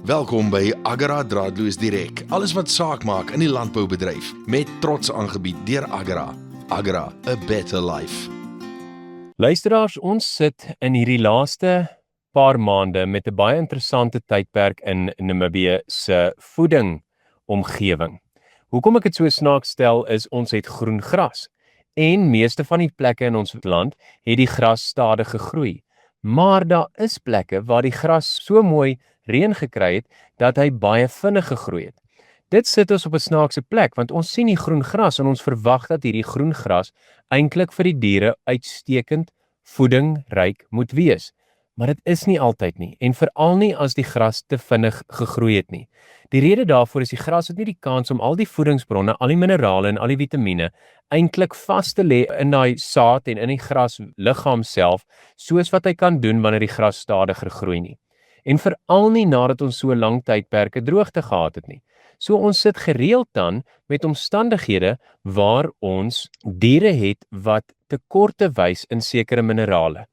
Welkom by Agra Draadloos Direk. Alles wat saak maak in die landboubedryf, met trots aangebied deur Agra. Agra, a better life. Luisteraars, ons sit in hierdie laaste paar maande met 'n baie interessante tydperk in Namibië se voedingomgewing. Hoekom ek dit so snaaks stel is ons het groen gras en meeste van die plekke in ons land het die gras stadig gegroei. Maar daar is plekke waar die gras so mooi reën gekry het dat hy baie vinnig gegroei het. Dit sit ons op 'n snaakse plek want ons sien die groen gras en ons verwag dat hierdie groen gras eintlik vir die diere uitstekend voedingryk moet wees. Maar dit is nie altyd nie en veral nie as die gras te vinnig gegroei het nie. Die rede daarvoor is die gras het nie die kans om al die voedingsbronne, al die minerale en al die vitamiene eintlik vas te lê in daai saad en in die grasliggaam self, soos wat hy kan doen wanneer die gras stadiger groei nie. En veral nie nadat ons so lang tydperke droogte gehad het nie. So ons sit gereeld dan met omstandighede waar ons diere het wat tekorte wys in sekere minerale.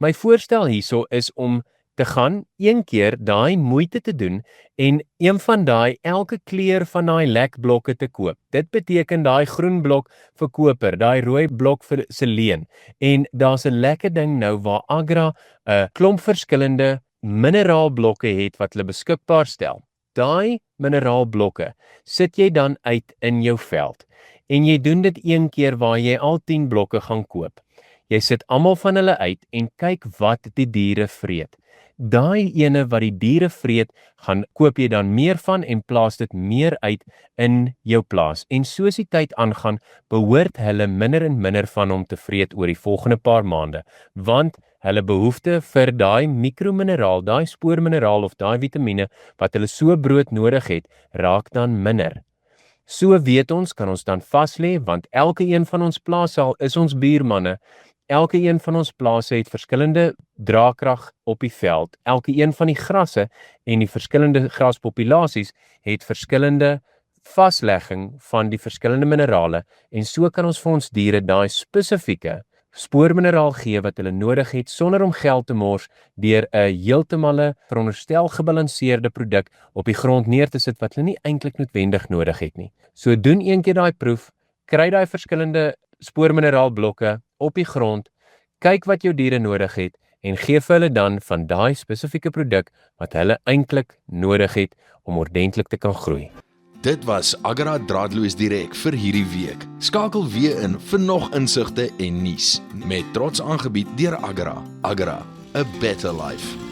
My voorstel hierso is om te gaan een keer daai moeite te doen en een van daai elke kleur van daai lekblokke te koop. Dit beteken daai groen blok vir koper, daai rooi blok vir seleen. En daar's 'n lekker ding nou waar Agra 'n klomp verskillende mineraalblokke het wat hulle beskikbaar stel. Daai mineraalblokke sit jy dan uit in jou veld en jy doen dit een keer waar jy al 10 blokke gaan koop. Jy sit almal van hulle uit en kyk wat die diere vreet. Daai ene wat die diere vreet, gaan koop jy dan meer van en plaas dit meer uit in jou plaas. En soos die tyd aangaan, behoort hulle minder en minder van hom te vreet oor die volgende paar maande, want hulle behoefte vir daai mikromineraal, daai spoormineraal of daai vitamiene wat hulle so brood nodig het, raak dan minder. So weet ons, kan ons dan vas lê, want elke een van ons plase is ons buurmanne. Elke een van ons plase het verskillende draagkrag op die veld. Elke een van die grasse en die verskillende graspopulasies het verskillende vaslegging van die verskillende minerale en so kan ons vir ons diere daai spesifieke spoormineraal gee wat hulle nodig het sonder om geld te mors deur 'n heeltemal veronderstel gebalanseerde produk op die grond neer te sit wat hulle nie eintlik noodwendig nodig het nie. So doen een keer daai proef, kry daai verskillende spoormineraalblokke op die grond, kyk wat jou diere nodig het en gee vir hulle dan van daai spesifieke produk wat hulle eintlik nodig het om ordentlik te kan groei. Dit was Agra Draadloos Direk vir hierdie week. Skakel weer in vir nog insigte en nuus. Met trots aangebied deur Agra. Agra, a better life.